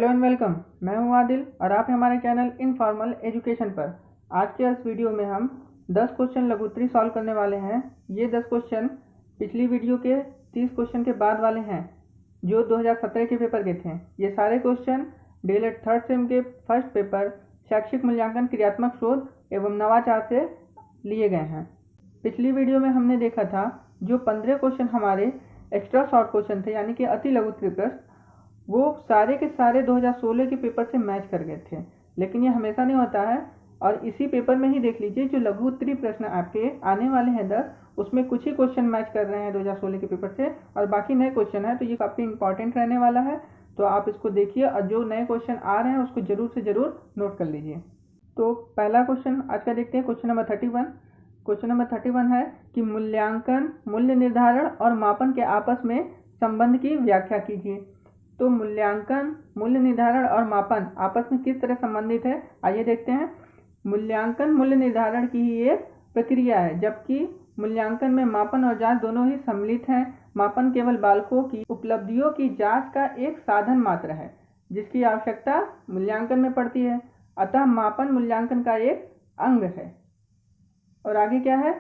Hello and welcome. मैं हूं आदिल और आप हैं हमारे चैनल इनफॉर्मल एजुकेशन पर। आज के इस वीडियो में हम 10 क्वेश्चन लघुत्तरी सॉल्व करने वाले हैं। ये 10 क्वेश्चन पिछली वीडियो के 30 क्वेश्चन के बाद वाले हैं जो 2017 के पेपर के थे। ये सारे क्वेश्चन डीएलएड थर्ड सेम के फर्स्ट पेपर शैक्षिक मूल्यांकन क्रियात्मक शोध एवं नवाचार से लिए गए हैं। पिछली वीडियो में हमने देखा था जो 15 क्वेश्चन हमारे एक्स्ट्रा शॉर्ट क्वेश्चन थे यानी कि अति लघुत्तरी प्रश्न, वो सारे के सारे 2016 के पेपर से मैच कर गए थे। लेकिन ये हमेशा नहीं होता है और इसी पेपर में ही देख लीजिए जो लघु उत्तरी प्रश्न आपके आने वाले हैं 10, उसमें कुछ ही क्वेश्चन मैच कर रहे हैं 2016 के पेपर से और बाकी नए क्वेश्चन है। तो ये काफ़ी इंपॉर्टेंट रहने वाला है, तो आप इसको देखिए और जो नए क्वेश्चन आ रहे हैं उसको जरूर से ज़रूर नोट कर लीजिए। तो पहला क्वेश्चन आज का देखते हैं, क्वेश्चन नंबर 31। क्वेश्चन नंबर 31 है कि मूल्यांकन, मूल्य निर्धारण और मापन के आपस में संबंध की व्याख्या कीजिए। तो मूल्यांकन, मूल्य निर्धारण और मापन आपस में किस तरह संबंधित है, आइए देखते हैं। मूल्यांकन मूल्य निर्धारण की ही एक प्रक्रिया है, जबकि मूल्यांकन में मापन और जांच दोनों ही सम्मिलित हैं। मापन केवल बालकों की उपलब्धियों की जांच का एक साधन मात्र है जिसकी आवश्यकता मूल्यांकन में पड़ती है। अतः मापन मूल्यांकन का एक अंग है। और आगे क्या है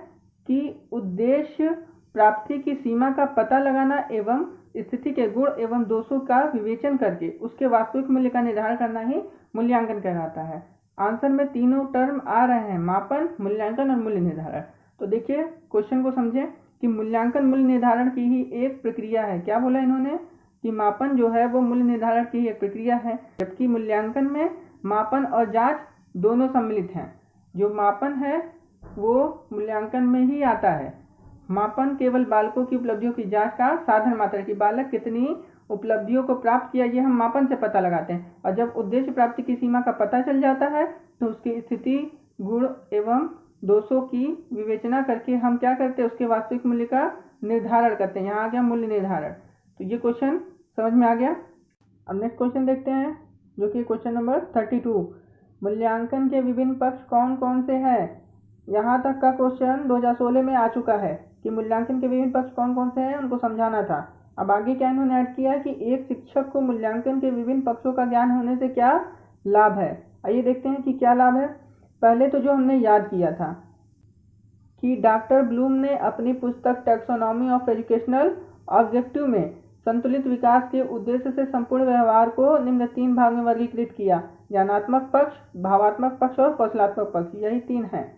कि उद्देश्य प्राप्ति की सीमा का पता लगाना एवं स्थिति के गुण एवं दोषों का विवेचन करके उसके वास्तविक मूल्य का निर्धारण करना ही मूल्यांकन कहलाता है। आंसर में तीनों टर्म आ रहे हैं, मापन, मूल्यांकन और मूल्य निर्धारण। तो देखिए क्वेश्चन को समझें कि मूल्यांकन मूल्य निर्धारण की ही एक प्रक्रिया है। क्या बोला इन्होंने कि मापन जो है वो मूल्य निर्धारण की ही एक प्रक्रिया है, जबकि मूल्यांकन में मापन और जांच दोनों सम्मिलित हैं। जो मापन है वो मूल्यांकन में ही आता है। मापन केवल बालकों की उपलब्धियों की जांच का साधन मात्र है कि बालक कितनी उपलब्धियों को प्राप्त किया, ये हम मापन से पता लगाते हैं। और जब उद्देश्य प्राप्ति की सीमा का पता चल जाता है तो उसकी स्थिति, गुण एवं दोषों की विवेचना करके हम क्या करते हैं, उसके वास्तविक मूल्य का निर्धारण करते हैं। यहाँ आ गया मूल्य निर्धारण। तो ये क्वेश्चन समझ में आ गया। अब नेक्स्ट क्वेश्चन देखते हैं जो कि क्वेश्चन नंबर 32। मूल्यांकन के विभिन्न पक्ष कौन कौन से हैं। यहाँ तक का क्वेश्चन 2016 में आ चुका है कि मूल्यांकन के विभिन्न पक्ष कौन कौन से हैं, उनको समझाना था। अब आगे क्या इन्होंने ऐड किया है कि एक शिक्षक को मूल्यांकन के विभिन्न पक्षों का ज्ञान होने से क्या लाभ है। आइए देखते हैं कि क्या लाभ है। पहले तो जो हमने याद किया था कि डॉक्टर ब्लूम ने अपनी पुस्तक टैक्सोनॉमी ऑफ एजुकेशनल ऑब्जेक्टिव में संतुलित विकास के उद्देश्य से संपूर्ण व्यवहार को निम्न 3 भाग में वर्गीकृत किया। ज्ञानात्मक पक्ष, भावात्मक पक्ष और कौशलात्मक पक्ष, यही 3 हैं।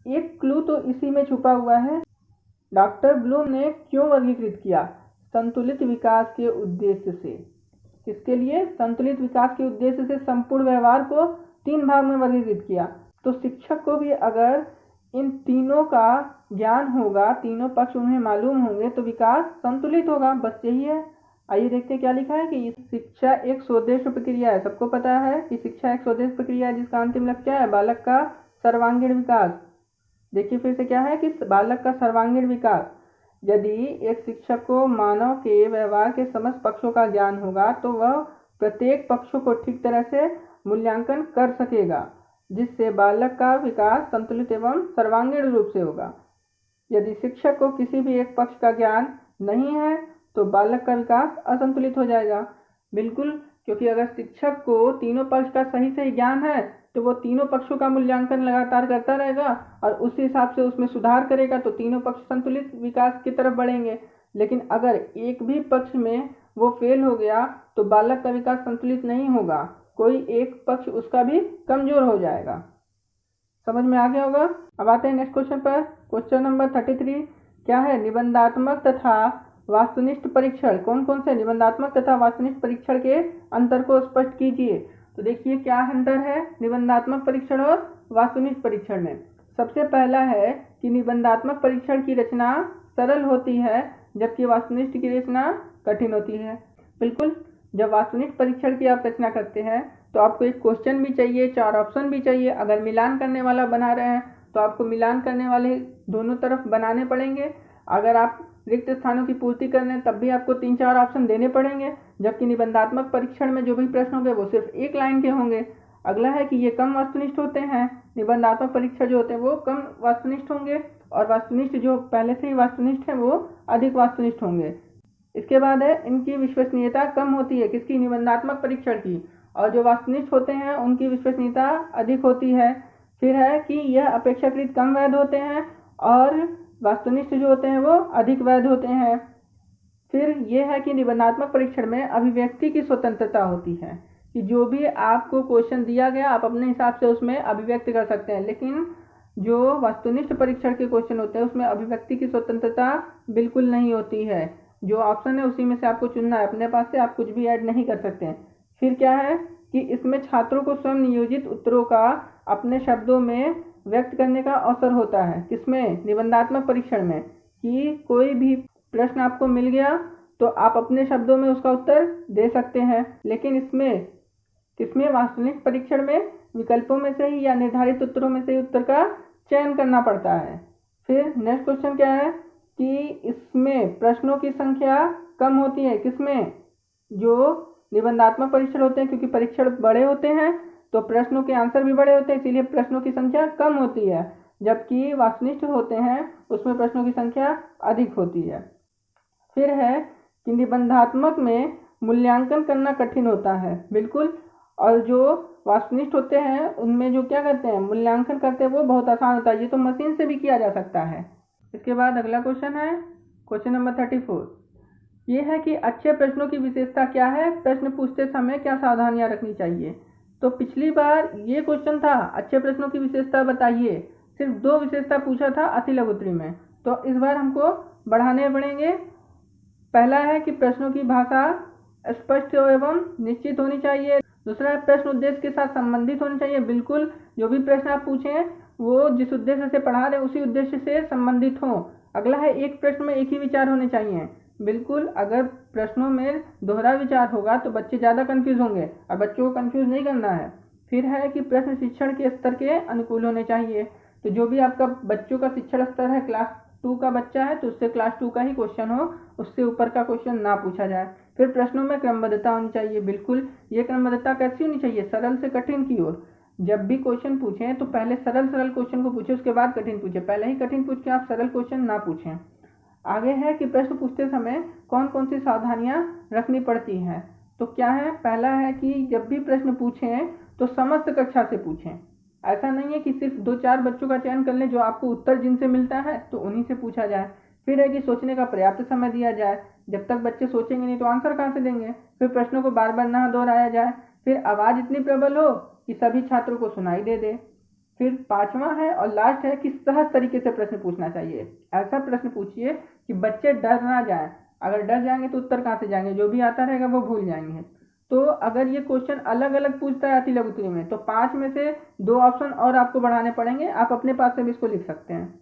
एक क्लू तो इसी में छुपा हुआ है। डॉक्टर ब्लूम ने क्यों वर्गीकृत किया, संतुलित विकास के उद्देश्य से। किसके लिए, संतुलित विकास के उद्देश्य से संपूर्ण व्यवहार को 3 भाग में वर्गीकृत किया। तो शिक्षक को भी अगर इन तीनों का ज्ञान होगा, तीनों पक्ष उन्हें मालूम होंगे तो विकास संतुलित होगा, बस यही है। आइए देखते हैं क्या लिखा है कि शिक्षा एक स्वोद्देश्य प्रक्रिया है। सबको पता है कि शिक्षा एक स्वोद्देश्य प्रक्रिया है जिसका अंतिम लक्ष्य क्या है, बालक का सर्वांगीण विकास। देखिए फिर से क्या है कि बालक का सर्वांगीण विकास। यदि एक शिक्षक को मानव के व्यवहार के समस्त पक्षों का ज्ञान होगा तो वह प्रत्येक पक्षों को ठीक तरह से मूल्यांकन कर सकेगा जिससे बालक का विकास संतुलित एवं सर्वांगीण रूप से होगा। यदि शिक्षक को किसी भी एक पक्ष का ज्ञान नहीं है तो बालक का विकास असंतुलित हो जाएगा। बिल्कुल, क्योंकि अगर शिक्षक को तीनों पक्ष का सही सही ज्ञान है तो वो तीनों पक्षों का मूल्यांकन लगातार करता रहेगा और उसी हिसाब से उसमें सुधार करेगा तो तीनों पक्ष संतुलित विकास की तरफ बढ़ेंगे। लेकिन अगर एक भी पक्ष में वो फेल हो गया तो बालक का विकास संतुलित नहीं होगा, कोई एक पक्ष उसका भी कमजोर हो जाएगा। समझ में आ गया होगा। अब आते हैं नेक्स्ट क्वेश्चन पर। क्वेश्चन नंबर 33 क्या है, निबंधात्मक तथा वास्तुनिष्ठ परीक्षण। कौन कौन से निबंधात्मक तथा वास्तुनिष्ठ परीक्षण के अंतर को स्पष्ट कीजिए। तो देखिए क्या अंतर है निबंधात्मक परीक्षण और वास्तुनिष्ठ परीक्षण में। सबसे पहला है कि निबंधात्मक परीक्षण की रचना सरल होती है जबकि वास्तुनिष्ठ की रचना कठिन होती है। बिल्कुल, जब वास्तुनिष्ठ परीक्षण की आप रचना करते हैं तो आपको एक क्वेश्चन भी चाहिए, 4 ऑप्शन भी चाहिए। अगर मिलान करने वाला बना रहे हैं तो आपको मिलान करने वाले दोनों तरफ बनाने पड़ेंगे। अगर आप रिक्त स्थानों की पूर्ति करने तब भी आपको 3-4 ऑप्शन देने पड़ेंगे। जबकि निबंधात्मक परीक्षण में जो भी प्रश्न होंगे वो सिर्फ एक लाइन के होंगे। अगला है कि ये कम वस्तुनिष्ठ होते हैं। निबंधात्मक परीक्षा जो होते हैं वो कम वस्तुनिष्ठ होंगे और वास्तुनिष्ठ जो पहले से ही वास्तुनिष्ठ है वो अधिक वास्तुनिष्ठ होंगे। इसके बाद है इनकी विश्वसनीयता कम होती है, किसकी? निबंधात्मक परीक्षण की, और जो वस्तुनिष्ठ होते हैं उनकी विश्वसनीयता अधिक होती है। फिर है कि यह अपेक्षाकृत कम वैध होते हैं और वस्तुनिष्ठ जो होते हैं वो अधिक वैध होते हैं। फिर यह है कि निबंधात्मक परीक्षण में अभिव्यक्ति की स्वतंत्रता होती है, कि जो भी आपको क्वेश्चन दिया गया आप अपने हिसाब से उसमें अभिव्यक्त कर सकते हैं, लेकिन जो वस्तुनिष्ठ परीक्षण के क्वेश्चन होते हैं उसमें अभिव्यक्ति की स्वतंत्रता बिल्कुल नहीं होती है। जो ऑप्शन है उसी में से आपको चुनना है, अपने पास से आप कुछ भी ऐड नहीं कर सकते हैं। फिर क्या है कि इसमें छात्रों को स्वयं नियोजित उत्तरों का अपने शब्दों में व्यक्त करने का अवसर होता है। किसमें? निबंधात्मक परीक्षण में, कि कोई भी प्रश्न आपको मिल गया तो आप अपने शब्दों में उसका उत्तर दे सकते हैं। लेकिन किसमें? वास्तविक परीक्षण में विकल्पों में से ही या निर्धारित उत्तरों में से ही उत्तर का चयन करना पड़ता है। फिर नेक्स्ट क्वेश्चन क्या है कि इसमें प्रश्नों की संख्या कम होती है। किसमें? जो निबंधात्मक परीक्षण होते हैं, क्योंकि परीक्षण बड़े होते हैं तो प्रश्नों के आंसर भी बड़े होते हैं, इसीलिए प्रश्नों की संख्या कम होती है। जबकि वस्तुनिष्ठ होते हैं उसमें प्रश्नों की संख्या अधिक होती है। फिर है कि निबंधात्मक में मूल्यांकन करना कठिन होता है, बिल्कुल, और जो वस्तुनिष्ठ होते हैं उनमें जो क्या करते हैं, मूल्यांकन करते हैं, वो बहुत आसान होता है। ये तो मशीन से भी किया जा सकता है। इसके बाद अगला क्वेश्चन है क्वेश्चन नंबर 34। ये है कि अच्छे प्रश्नों की विशेषता क्या है, प्रश्न पूछते समय क्या सावधानियां रखनी चाहिए। तो पिछली बार ये क्वेश्चन था अच्छे प्रश्नों की विशेषता बताइए, सिर्फ 2 विशेषता पूछा था अति लघु उत्तरी में, तो इस बार हमको बढ़ाने पड़ेंगे। पहला है कि प्रश्नों की भाषा स्पष्ट एवं निश्चित होनी चाहिए। दूसरा है प्रश्न उद्देश्य के साथ संबंधित होनी चाहिए, बिल्कुल जो भी प्रश्न आप पूछें वो जिस उद्देश्य से पढ़ा रहे उसी उद्देश्य से संबंधित हो। अगला है एक प्रश्न में एक ही विचार होने चाहिए, बिल्कुल, अगर प्रश्नों में दोहरा विचार होगा तो बच्चे ज़्यादा कंफ्यूज होंगे और बच्चों को कंफ्यूज नहीं करना है। फिर है कि प्रश्न शिक्षण के स्तर के अनुकूल होने चाहिए, तो जो भी आपका बच्चों का शिक्षण स्तर है, क्लास 2 का बच्चा है तो उससे क्लास 2 का ही क्वेश्चन हो, उससे ऊपर का क्वेश्चन ना पूछा जाए। फिर प्रश्नों में क्रमबद्धता होनी चाहिए, बिल्कुल, ये क्रमबद्धता कैसी होनी चाहिए? सरल से कठिन की ओर। जब भी क्वेश्चन पूछें तो पहले सरल क्वेश्चन को पूछें, उसके बाद कठिन पूछें, पहले ही कठिन पूछ के आप सरल क्वेश्चन ना पूछें। आगे है कि प्रश्न पूछते समय कौन कौन सी सावधानियां रखनी पड़ती हैं। तो क्या है? पहला है कि जब भी प्रश्न पूछें तो समस्त कक्षा से पूछें। ऐसा नहीं है कि सिर्फ 2-4 बच्चों का चयन कर लें जो आपको उत्तर जिनसे मिलता है तो उन्हीं से पूछा जाए। फिर है कि सोचने का पर्याप्त समय दिया जाए, जब तक बच्चे सोचेंगे नहीं तो आंसर कहाँ से देंगे। फिर प्रश्नों को बार बार ना दोहराया जाए। फिर आवाज़ इतनी प्रबल हो कि सभी छात्रों को सुनाई दे। फिर 5वां है और लास्ट है कि सहज तरीके से प्रश्न पूछना चाहिए। ऐसा प्रश्न पूछिए कि बच्चे डर ना जाएं, अगर डर जाएंगे तो उत्तर कहाँ से जाएंगे, जो भी आता रहेगा वो भूल जाएंगे। तो अगर ये क्वेश्चन अलग अलग पूछता है अति लघु उत्तरी में तो 5 में से 2 ऑप्शन और आपको बढ़ाने पड़ेंगे, आप अपने पास से भी इसको लिख सकते हैं।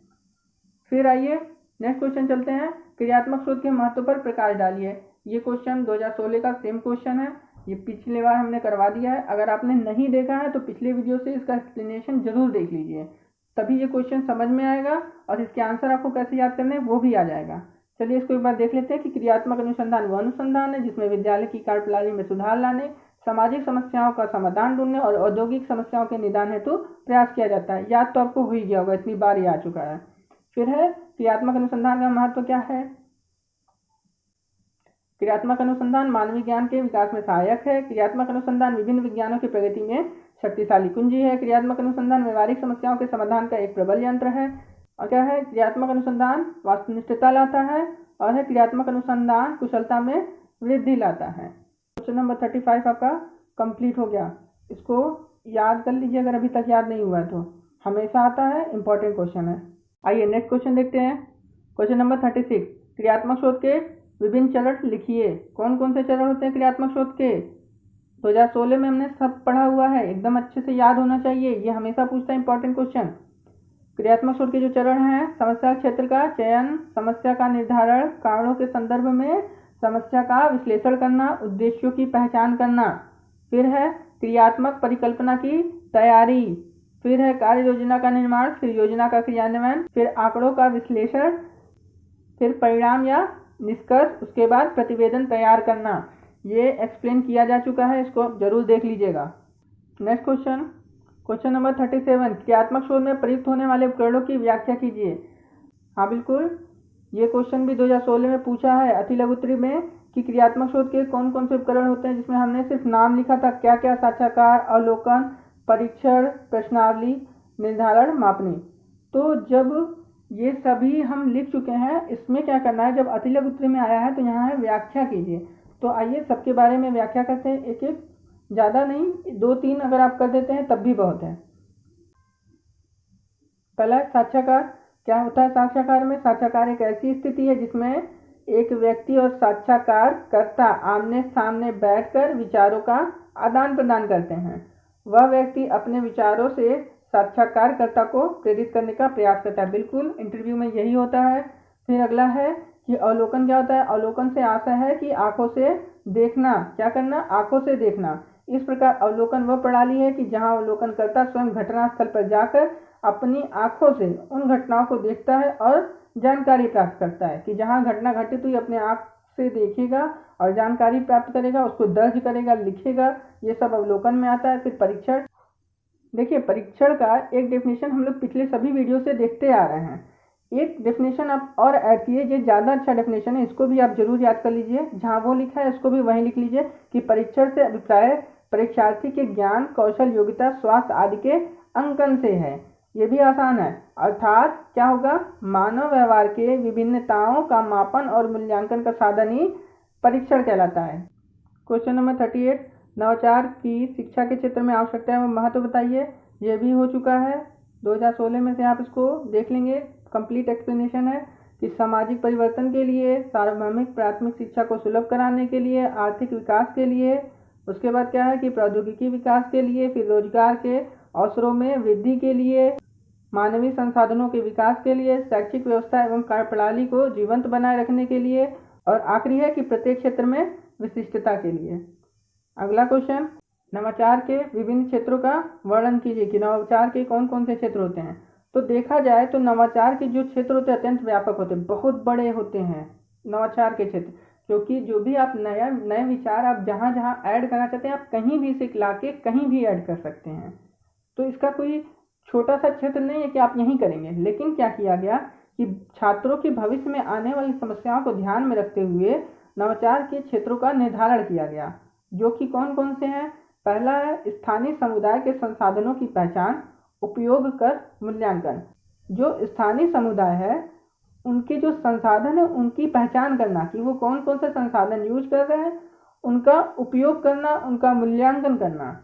फिर आइए नेक्स्ट क्वेश्चन चलते हैं, क्रियात्मक शोध के महत्व पर प्रकाश डालिए। ये क्वेश्चन 2016 का सेम क्वेश्चन है, ये पिछले बार हमने करवा दिया है। अगर आपने नहीं देखा है तो पिछले वीडियो से इसका एक्सप्लेनेशन जरूर देख लीजिए, तभी ये क्वेश्चन समझ में आएगा और इसके आंसर आपको कैसे याद करने हैं वो भी आ जाएगा। चलिए इसको एक बार देख लेते हैं कि क्रियात्मक अनुसंधान वह अनुसंधान है जिसमें विद्यालय की कार्यप्रणाली में सुधार लाने, सामाजिक समस्याओं का समाधान ढूंढने और औद्योगिक समस्याओं के निदान हेतु प्रयास किया जाता है। याद तो आपको हो ही गया होगा, इतनी बार ये आ चुका है। फिर है क्रियात्मक अनुसंधान का महत्व क्या है। क्रियात्मक अनुसंधान मानवीय ज्ञान के विकास में सहायक है। क्रियात्मक अनुसंधान विभिन्न विज्ञानों की प्रगति में शक्तिशाली कुंजी है। क्रियात्मक अनुसंधान व्यवहारिक समस्याओं के समाधान का एक प्रबल यंत्र है। और क्या है? क्रियात्मक अनुसंधान वस्तुनिष्ठता लाता है। और है क्रियात्मक अनुसंधान कुशलता में वृद्धि लाता है। क्वेश्चन नंबर 35 आपका कंप्लीट हो गया। इसको याद कर लीजिए अगर अभी तक याद नहीं हुआ है तो, हमेशा आता है, इंपॉर्टेंट क्वेश्चन है। आइए नेक्स्ट क्वेश्चन देखते हैं। क्वेश्चन नंबर 36, क्रियात्मक शोध के विभिन्न चरण लिखिए। कौन कौन से चरण होते हैं क्रियात्मक शोध के? 2016 में हमने सब पढ़ा हुआ है, एकदम अच्छे से याद होना चाहिए, ये हमेशा पूछता है इंपॉर्टेंट क्वेश्चन। क्रियात्मक शोध के जो चरण हैं, समस्या क्षेत्र का चयन, समस्या का निर्धारण, कारणों के संदर्भ में समस्या का विश्लेषण करना, उद्देश्यों की पहचान करना। फिर है क्रियात्मक परिकल्पना की तैयारी। फिर है कार्य योजना का निर्माण, फिर योजना का क्रियान्वयन, फिर आंकड़ों का विश्लेषण, फिर परिणाम या निष्कर्ष, उसके बाद प्रतिवेदन तैयार करना। ये एक्सप्लेन किया जा चुका है, इसको जरूर देख लीजिएगा। नेक्स्ट क्वेश्चन, क्वेश्चन नंबर 37, क्रियात्मक शोध में प्रयुक्त होने वाले उपकरणों की व्याख्या कीजिए। हाँ बिल्कुल, ये क्वेश्चन भी 2016 में पूछा है अति लघु उत्तरी में कि क्रियात्मक शोध के कौन कौन से उपकरण होते हैं, जिसमें हमने सिर्फ नाम लिखा था, क्या क्या, साक्षात्कार, अवलोकन, परीक्षण, प्रश्नावली, निर्धारण, मापनी। तो जब ये सभी हम लिख चुके हैं, इसमें क्या करना है, जब अति लघु उत्तरी में आया है तो यहाँ है व्याख्या कीजिए। तो आइए सबके बारे में व्याख्या करते हैं, एक एक, ज़्यादा नहीं, 2-3 अगर आप कर देते हैं तब भी बहुत है। पहला साक्षात्कार। क्या होता है साक्षात्कार में? साक्षात्कार एक ऐसी स्थिति है जिसमें एक व्यक्ति और साक्षात्कारकर्ता आमने सामने बैठकर विचारों का आदान प्रदान करते हैं। वह व्यक्ति अपने विचारों से साक्षात्कारकर्ता को प्रेरित करने का प्रयास करता है। बिल्कुल इंटरव्यू में यही होता है। फिर अगला है कि अवलोकन। क्या होता है? अवलोकन से आशय है कि आंखों से देखना। क्या करना? आंखों से देखना। इस प्रकार अवलोकन वह प्रणाली है कि जहां अवलोकनकर्ता स्वयं घटनास्थल पर जाकर अपनी आंखों से उन घटनाओं को देखता है और जानकारी प्राप्त करता है, कि जहां घटना घटित हुई अपने आंख से देखेगा और जानकारी प्राप्त करेगा, उसको दर्ज करेगा, लिखेगा। ये सब अवलोकन में आता है। फिर परीक्षण। देखिए, परीक्षण का एक डेफिनेशन हम लोग पिछले सभी वीडियो से देखते आ रहे हैं। एक डेफिनेशन आप और ऐड किए, ये ज़्यादा अच्छा डेफिनेशन है, इसको भी आप जरूर याद कर लीजिए। जहाँ वो लिखा है उसको भी वहीं लिख लीजिए कि परीक्षण से अभिप्राय परीक्षार्थी के ज्ञान, कौशल, योग्यता, स्वास्थ्य आदि के अंकन से है। ये भी आसान है। अर्थात क्या होगा? मानव व्यवहार के विभिन्नताओं का मापन और मूल्यांकन का साधन ही परीक्षण कहलाता है। क्वेश्चन नंबर 38, नवाचार की शिक्षा के क्षेत्र में आवश्यकता एवं महत्व बताइए। ये भी हो चुका है 2016 में से, आप इसको देख लेंगे। कंप्लीट एक्सप्लेनेशन है कि सामाजिक परिवर्तन के लिए, सार्वभौमिक प्राथमिक शिक्षा को सुलभ कराने के लिए, आर्थिक विकास के लिए। उसके बाद क्या है कि प्रौद्योगिकी विकास के लिए, फिर रोजगार के अवसरों में वृद्धि के लिए, मानवीय संसाधनों के विकास के लिए, शैक्षिक व्यवस्था एवं कार्यप्रणाली को जीवंत बनाए रखने के लिए, और आखिरी है कि प्रत्येक क्षेत्र में विशिष्टता के लिए। अगला क्वेश्चन, नवाचार के विभिन्न क्षेत्रों का वर्णन कीजिए कि नवाचार के कौन कौन से क्षेत्र होते हैं। तो देखा जाए तो नवाचार के जो क्षेत्र होते हैं अत्यंत व्यापक होते हैं, बहुत बड़े होते हैं नवाचार के क्षेत्र, क्योंकि जो भी आप नए विचार आप जहाँ जहाँ ऐड करना चाहते हैं, आप कहीं भी से ला के कहीं भी ऐड कर सकते हैं। तो इसका कोई छोटा सा क्षेत्र नहीं है कि आप यहीं करेंगे। लेकिन क्या किया गया कि छात्रों के भविष्य में आने वाली समस्याओं को ध्यान में रखते हुए नवाचार के क्षेत्रों का निर्धारण किया गया, जो कि कौन कौन से हैं। पहला है स्थानीय समुदाय के संसाधनों की पहचान, उपयोग कर मूल्यांकन। जो स्थानीय समुदाय है उनके जो संसाधन है उनकी पहचान करना कि वो कौन कौन से संसाधन यूज कर रहे हैं, उनका उपयोग करना, उनका मूल्यांकन करना,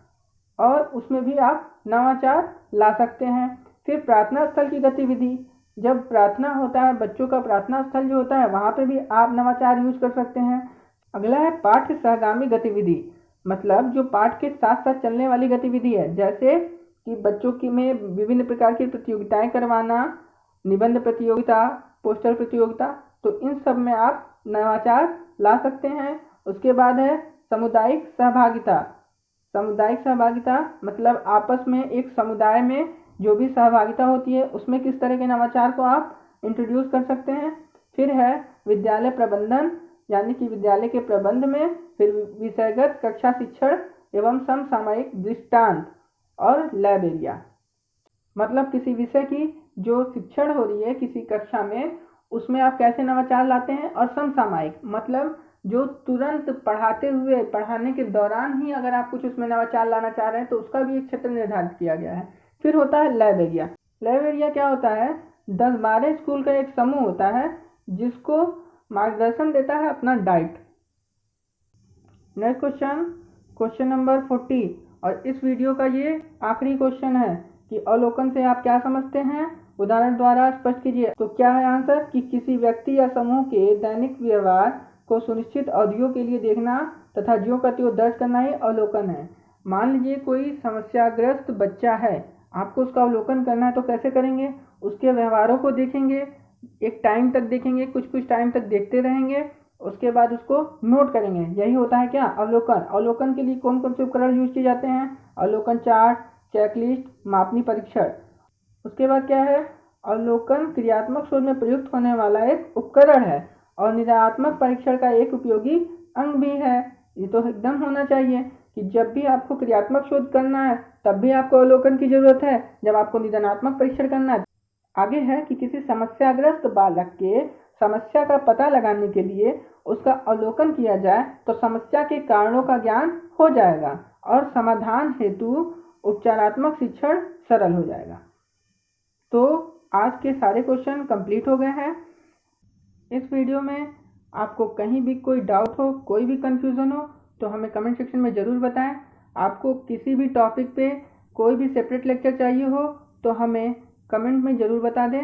और उसमें भी आप नवाचार ला सकते हैं। फिर प्रार्थना स्थल की गतिविधि। जब प्रार्थना होता है, बच्चों का प्रार्थना स्थल जो होता है, वहाँ पे भी आप नवाचार यूज कर सकते हैं। अगला है पाठ्य सहगामी गतिविधि, मतलब जो पाठ के साथ साथ चलने वाली गतिविधि है, जैसे कि बच्चों की में विभिन्न प्रकार की प्रतियोगिताएं करवाना, निबंध प्रतियोगिता, पोस्टर प्रतियोगिता। तो इन सब में आप नवाचार ला सकते हैं। उसके बाद है सामुदायिक सहभागिता। सामुदायिक सहभागिता मतलब आपस में एक समुदाय में जो भी सहभागिता होती है उसमें किस तरह के नवाचार को आप इंट्रोड्यूस कर सकते हैं। फिर है विद्यालय प्रबंधन, यानी कि विद्यालय के प्रबंध में। फिर विषयगत कक्षा शिक्षण एवं समसामयिक दृष्टांत और लैब एरिया, मतलब किसी विषय की जो शिक्षण हो रही है किसी कक्षा में, उसमें आप कैसे नवाचार लाते हैं। और समसामयिक मतलब जो तुरंत पढ़ाते हुए, पढ़ाने के दौरान ही अगर आप कुछ उसमें नवाचार लाना चाह रहे हैं तो उसका भी एक क्षेत्र निर्धारित किया गया है। फिर होता है लैब एरिया। लैब एरिया क्या होता है? 10-12 स्कूल का एक समूह होता है जिसको मार्गदर्शन देता है अपना diet. Next question, question number 40, और इस वीडियो का ये आखिरी क्वेश्चन है कि अवलोकन से आप क्या समझते हैं, उदाहरण द्वारा स्पष्ट कीजिए। तो क्या है आंसर कि किसी व्यक्ति या समूह के दैनिक व्यवहार को सुनिश्चित अवधियों के लिए देखना तथा ज्यों का त्यों दर्ज करना ही अवलोकन है। मान लीजिए कोई समस्याग्रस्त बच्चा है, आपको उसका अवलोकन करना है, तो कैसे करेंगे? उसके व्यवहारों को देखेंगे, एक टाइम तक देखेंगे, कुछ टाइम तक देखते रहेंगे, उसके बाद उसको नोट करेंगे। यही होता है क्या? अवलोकन। अवलोकन के लिए कौन कौन से उपकरण यूज किए जाते हैं? अवलोकन चार्ट, चेकलिस्ट, मापनी परीक्षण। उसके बाद क्या है? अवलोकन क्रियात्मक शोध में प्रयुक्त होने वाला एक उपकरण है और निर्णयात्मक परीक्षण का एक उपयोगी अंग भी है। ये तो एकदम होना चाहिए कि जब भी आपको क्रियात्मक शोध करना है तब भी आपको अवलोकन की जरूरत है, जब आपको निदानात्मक परीक्षण करना है। आगे है कि किसी समस्याग्रस्त बालक के समस्या का पता लगाने के लिए उसका अवलोकन किया जाए तो समस्या के कारणों का ज्ञान हो जाएगा और समाधान हेतु उपचारात्मक शिक्षण सरल हो जाएगा। तो आज के सारे क्वेश्चन कंप्लीट हो गए हैं। इस वीडियो में आपको कहीं भी कोई डाउट हो, कोई भी कन्फ्यूज़न हो तो हमें कमेंट सेक्शन में ज़रूर बताएं। आपको किसी भी टॉपिक पे कोई भी सेपरेट लेक्चर चाहिए हो तो हमें कमेंट में ज़रूर बता दें,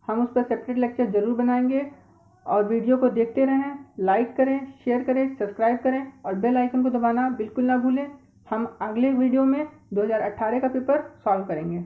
हम उस पर सेपरेट लेक्चर ज़रूर बनाएंगे। और वीडियो को देखते रहें, लाइक करें, शेयर करें, सब्सक्राइब करें और बेल आइकन को दबाना बिल्कुल ना भूलें। हम अगले वीडियो में 2018 का पेपर सॉल्व करेंगे।